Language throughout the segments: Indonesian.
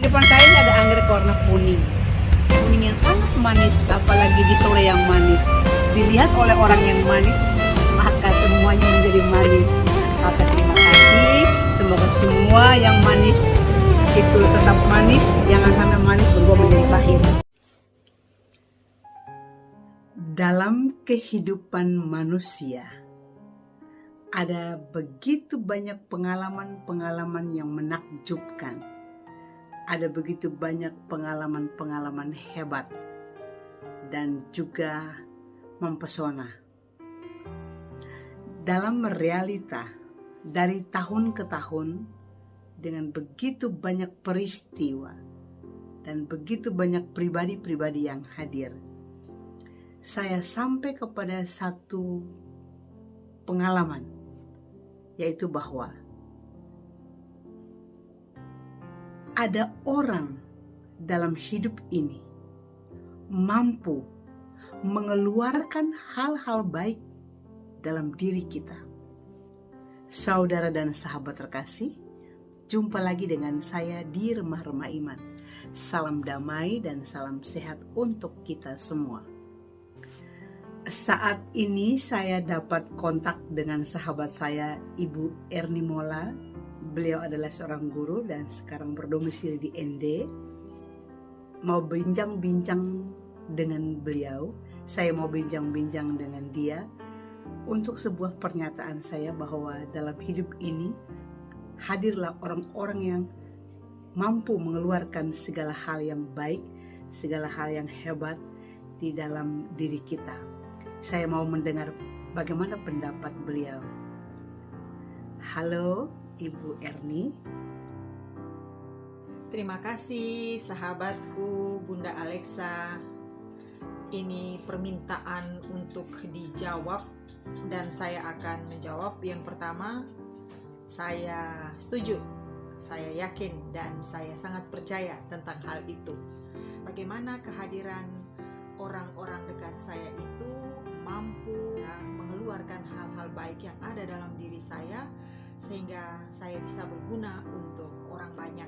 Di depan saya ini ada anggrek warna kuning. Kuning yang sangat manis, apalagi di sore yang manis. Dilihat oleh orang yang manis, maka semuanya menjadi manis. Maka terima kasih, semoga semua yang manis itu tetap manis, jangan sampai manis berubah menjadi pahit. Dalam kehidupan manusia, ada begitu banyak pengalaman-pengalaman yang menakjubkan. Ada begitu banyak pengalaman-pengalaman hebat dan juga mempesona. Dalam realita, dari tahun ke tahun, dengan begitu banyak peristiwa dan begitu banyak pribadi-pribadi yang hadir, saya sampai kepada satu pengalaman, yaitu bahwa ada orang dalam hidup ini mampu mengeluarkan hal-hal baik dalam diri kita. Saudara dan sahabat terkasih, jumpa lagi dengan saya di Remah-Remah Iman. Salam damai dan salam sehat untuk kita semua. Saat ini saya dapat kontak dengan sahabat saya, Ibu Erni Mola. Beliau adalah seorang guru dan sekarang berdomisili di ND. Mau bincang-bincang dengan beliau, saya mau bincang-bincang dengan dia untuk sebuah pernyataan saya bahwa dalam hidup ini hadirlah orang-orang yang mampu mengeluarkan segala hal yang baik, segala hal yang hebat di dalam diri kita. Saya mau mendengar bagaimana pendapat beliau. Halo, Ibu Erni. Terima kasih sahabatku Bunda Alexa. Ini permintaan untuk dijawab dan saya akan menjawab. Yang pertama, saya setuju, saya yakin dan saya sangat percaya tentang hal itu. Bagaimana kehadiran orang-orang dekat saya itu mampu mengeluarkan hal-hal baik yang ada dalam diri saya sehingga saya bisa berguna untuk orang banyak.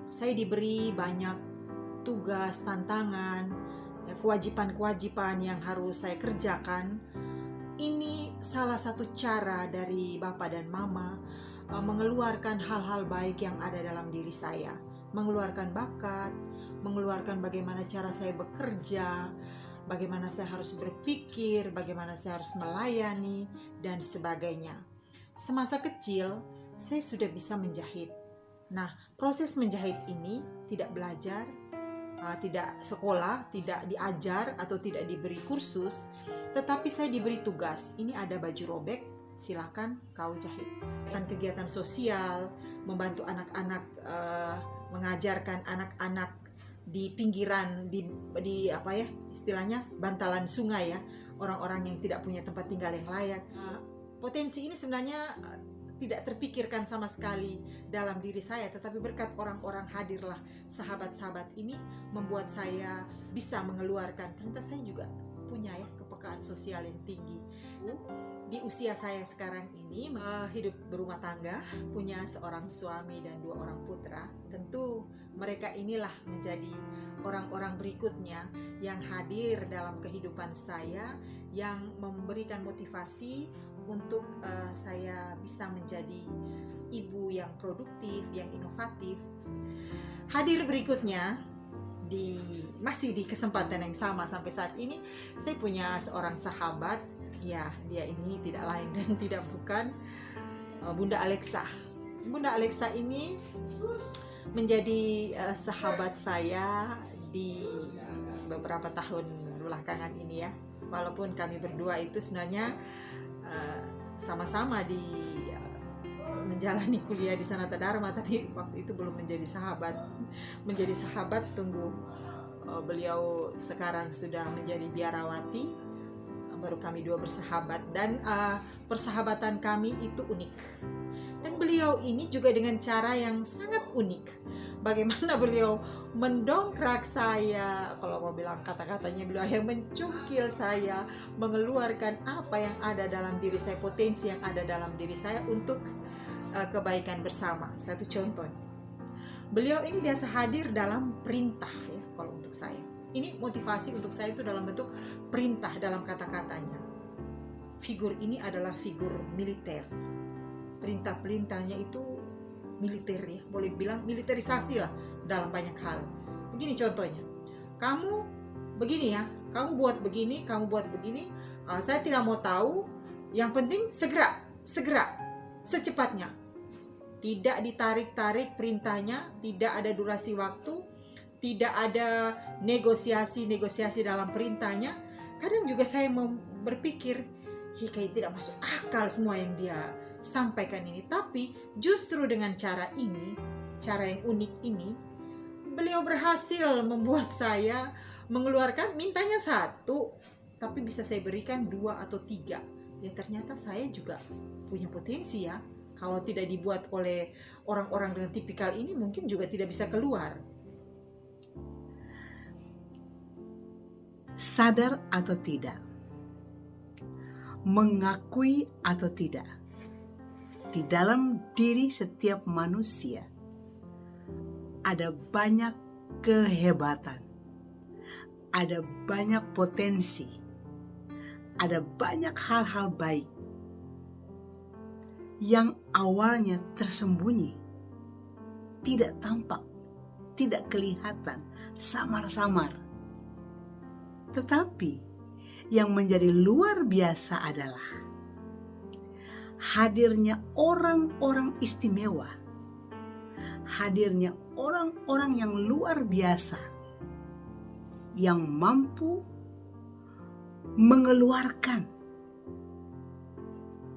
Saya diberi banyak tugas, tantangan, kewajiban-kewajiban yang harus saya kerjakan. Ini salah satu cara dari Bapak dan Mama mengeluarkan hal-hal baik yang ada dalam diri saya, mengeluarkan bakat, mengeluarkan bagaimana cara saya bekerja, bagaimana saya harus berpikir, bagaimana saya harus melayani, dan sebagainya. Semasa kecil, saya sudah bisa menjahit. Nah, proses menjahit ini tidak belajar, tidak sekolah, tidak diajar, atau tidak diberi kursus, tetapi saya diberi tugas. Ini ada baju robek, silakan kau jahit. Dan kegiatan sosial, membantu anak-anak, mengajarkan anak-anak di pinggiran, di apa ya istilahnya, bantalan sungai ya, orang-orang yang tidak punya tempat tinggal yang layak. Potensi ini sebenarnya tidak terpikirkan sama sekali dalam diri saya, tetapi berkat orang-orang hadirlah sahabat-sahabat ini membuat saya bisa mengeluarkan. Ternyata saya juga punya ya kepekaan sosial yang tinggi. Di usia saya sekarang ini hidup berumah tangga, punya seorang suami dan 2 orang putra. Tentu mereka inilah menjadi orang-orang berikutnya yang hadir dalam kehidupan saya, yang memberikan motivasi untuk saya bisa menjadi ibu yang produktif, yang inovatif. Hadir berikutnya masih di kesempatan yang sama sampai saat ini, saya punya seorang sahabat. Ya, dia ini tidak lain dan tidak bukan Bunda Alexa. Bunda Alexa ini menjadi sahabat saya di beberapa tahun belakangan ini ya. Walaupun kami berdua itu sebenarnya sama-sama di menjalani kuliah di Sanata Dharma, tapi waktu itu belum menjadi sahabat. Menjadi sahabat tunggu beliau sekarang sudah menjadi biarawati, baru kami 2 bersahabat dan persahabatan kami itu unik. Dan beliau ini juga dengan cara yang sangat unik. Bagaimana beliau mendongkrak saya, kalau mau bilang kata-katanya beliau yang mencungkil saya, mengeluarkan apa yang ada dalam diri saya, potensi yang ada dalam diri saya untuk kebaikan bersama. Satu contoh, Beliau ini biasa hadir dalam perintah ya kalau untuk saya. Ini motivasi untuk saya itu dalam bentuk perintah dalam kata-katanya. Figur ini adalah figur militer. Perintah-perintahnya itu militer ya, boleh bilang militerisasi lah dalam banyak hal. Begini contohnya, kamu begini ya, kamu buat begini, kamu buat begini, saya tidak mau tahu, yang penting segera, secepatnya. Tidak ditarik-tarik perintahnya, tidak ada durasi waktu, tidak ada negosiasi dalam perintahnya. Kadang juga saya berpikir, kayak tidak masuk akal semua yang dia sampaikan ini. Tapi justru dengan cara ini, cara yang unik ini, beliau berhasil membuat saya mengeluarkan, mintanya 1, tapi bisa saya berikan 2 atau 3. Ya ternyata saya juga punya potensi ya. Kalau tidak dibuat oleh orang-orang dengan tipikal ini, mungkin juga tidak bisa keluar. Sadar atau tidak, mengakui atau tidak, di dalam diri setiap manusia ada banyak kehebatan, ada banyak potensi, ada banyak hal-hal baik yang awalnya tersembunyi, tidak tampak, tidak kelihatan, samar-samar. Tetapi yang menjadi luar biasa adalah hadirnya orang-orang istimewa, hadirnya orang-orang yang luar biasa, yang mampu mengeluarkan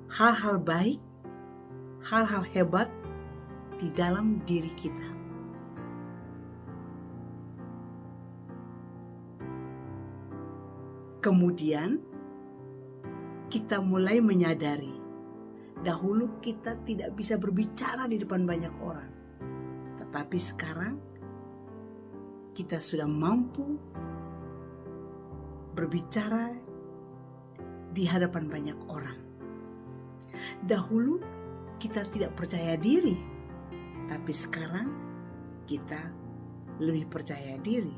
hal-hal baik, hal-hal hebat di dalam diri kita. Kemudian kita mulai menyadari, dahulu kita tidak bisa berbicara di depan banyak orang, tetapi sekarang kita sudah mampu berbicara di hadapan banyak orang. Dahulu kita tidak percaya diri, tapi sekarang kita lebih percaya diri.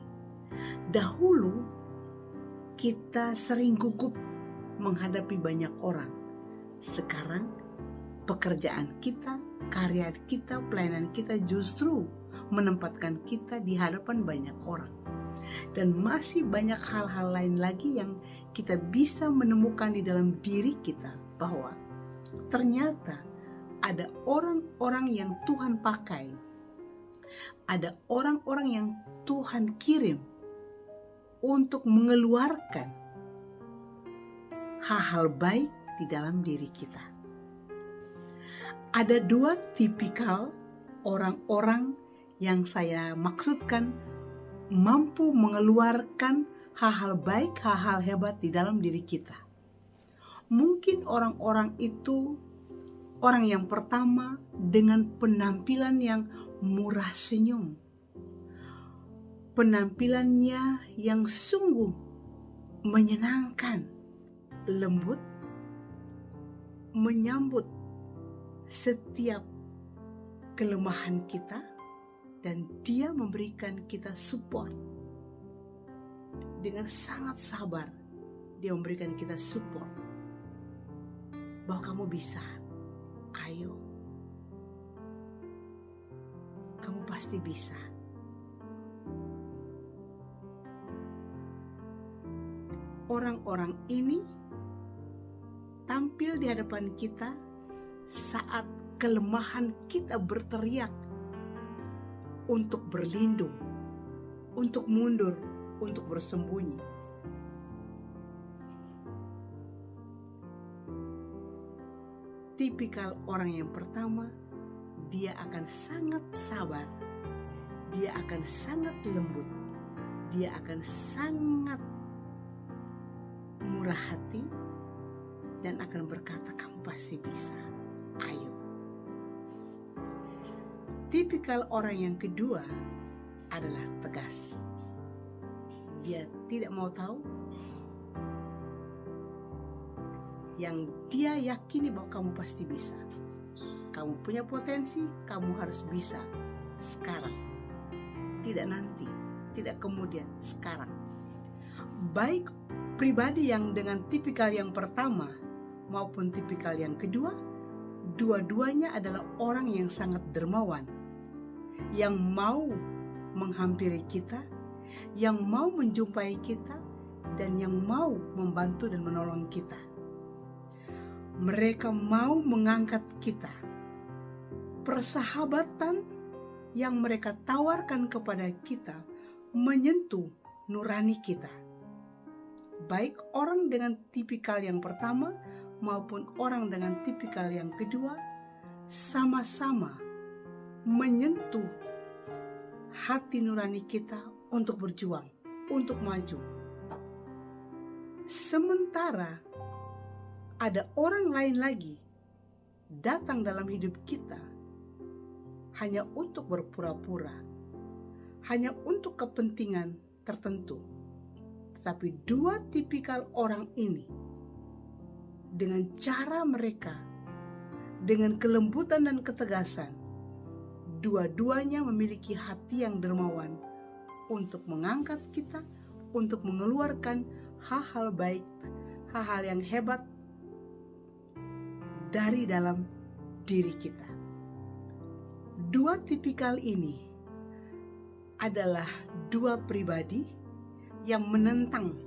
Dahulu kita sering gugup menghadapi banyak orang. Sekarang pekerjaan kita, karya kita, pelayanan kita justru menempatkan kita di hadapan banyak orang. Dan masih banyak hal-hal lain lagi yang kita bisa menemukan di dalam diri kita, bahwa ternyata ada orang-orang yang Tuhan pakai, ada orang-orang yang Tuhan kirim untuk mengeluarkan hal-hal baik di dalam diri kita. Ada 2 tipikal orang-orang yang saya maksudkan mampu mengeluarkan hal-hal baik, hal-hal hebat di dalam diri kita. Mungkin orang-orang itu, orang yang pertama dengan penampilan yang murah senyum, penampilannya yang sungguh menyenangkan, lembut, menyambut setiap kelemahan kita, dan dia memberikan kita support dengan sangat sabar. Dia memberikan kita support bahwa kamu bisa, ayo, kamu pasti bisa. Orang-orang ini tampil di hadapan kita saat kelemahan kita berteriak untuk berlindung, untuk mundur, untuk bersembunyi. Tipikal orang yang pertama, dia akan sangat sabar, dia akan sangat lembut, dia akan sangat murah hati, dan akan berkata, kamu pasti bisa, ayo. Tipikal orang yang kedua adalah tegas. Dia tidak mau tahu. Yang dia yakini bahwa kamu pasti bisa. Kamu punya potensi, kamu harus bisa sekarang. tidak nanti, tidak kemudian, sekarang. Baik pribadi yang dengan tipikal yang pertama maupun tipikal yang kedua, dua-duanya adalah orang yang sangat dermawan, yang mau menghampiri kita, yang mau menjumpai kita, dan yang mau membantu dan menolong kita. Mereka mau mengangkat kita. Persahabatan yang mereka tawarkan kepada kita menyentuh nurani kita. Baik orang dengan tipikal yang pertama maupun orang dengan tipikal yang kedua sama-sama menyentuh hati nurani kita untuk berjuang, untuk maju. Sementara ada orang lain lagi datang dalam hidup kita hanya untuk berpura-pura, hanya untuk kepentingan tertentu. Tetapi dua tipikal orang ini, dengan cara mereka, dengan kelembutan dan ketegasan, dua-duanya memiliki hati yang dermawan untuk mengangkat kita, untuk mengeluarkan hal-hal baik, hal-hal yang hebat dari dalam diri kita. Dua tipikal ini adalah dua pribadi yang menentang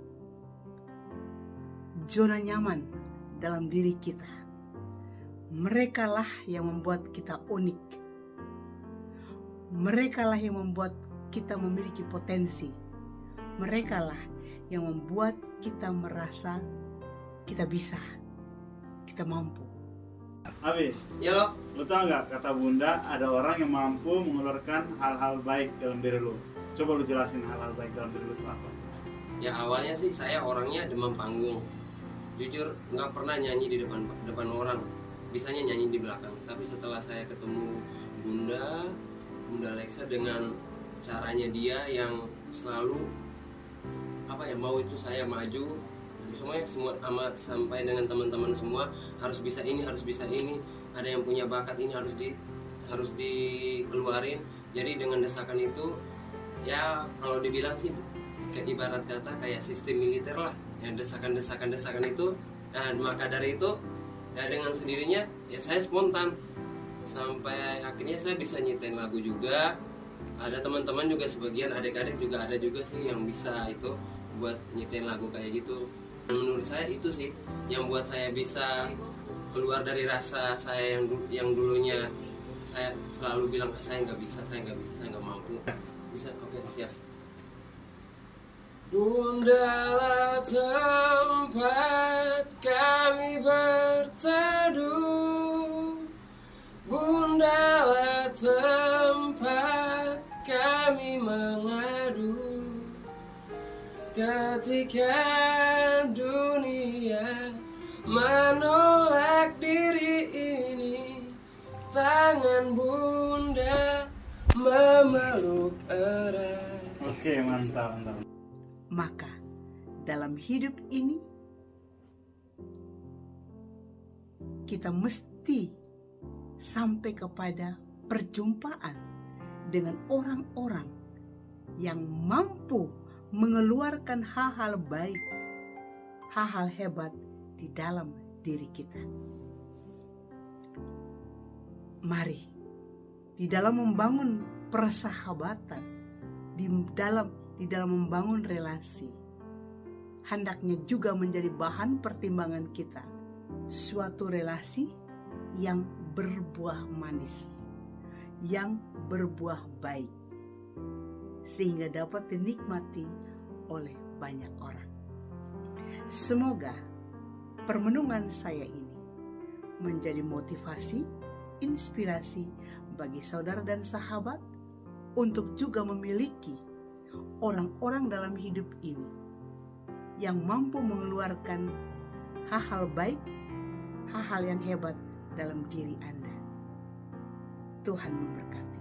zona nyaman dalam diri kita. Merekalah yang membuat kita unik. Merekalah yang membuat kita memiliki potensi. Merekalah yang membuat kita merasa kita bisa, kita mampu. Abi, Ya, lu tau nggak kata Bunda ada orang yang mampu mengeluarkan hal-hal baik dalam diri lu. Coba lu jelasin hal-hal baik dalam diri lu itu apa? ya awalnya sih saya orangnya demam panggung. Jujur nggak pernah nyanyi di depan orang. Bisanya nyanyi di belakang. Tapi setelah saya ketemu Bunda Alexa dengan caranya dia yang selalu mau itu saya maju. Semua sampai dengan teman-teman semua harus bisa ini, ada yang punya bakat ini harus dikeluarin. Jadi dengan desakan itu ya kalau dibilang sih ibarat kata kayak sistem militer lah, yang desakan itu. Dan maka dari itu ya dengan sendirinya ya saya spontan sampai akhirnya saya bisa nyiptain lagu juga. Ada teman-teman juga, sebagian adik-adik juga ada juga sih yang bisa itu buat nyiptain lagu kayak gitu. Menurut saya itu sih yang buat saya bisa keluar dari rasa saya yang dulunya saya selalu bilang saya nggak bisa, saya nggak mampu. Bisa, oke, siap. Bundalah tempat kami berteduh, Bundalah tempat kami mengadu. Ketika dunia menolak diri ini, tangan Bunda memeluk erat. Oke, mantap. Maka dalam hidup ini kita mesti sampai kepada perjumpaan dengan orang-orang yang mampu mengeluarkan hal-hal baik, hal-hal hebat di dalam diri kita. Mari, di dalam membangun persahabatan, di dalam membangun relasi, hendaknya juga menjadi bahan pertimbangan kita suatu relasi yang berbuah manis, yang berbuah baik, sehingga dapat dinikmati oleh banyak orang. Semoga permenungan saya ini menjadi motivasi, inspirasi bagi saudara dan sahabat untuk juga memiliki orang-orang dalam hidup ini yang mampu mengeluarkan hal-hal baik, hal-hal yang hebat dalam diri Anda. Tuhan memberkati.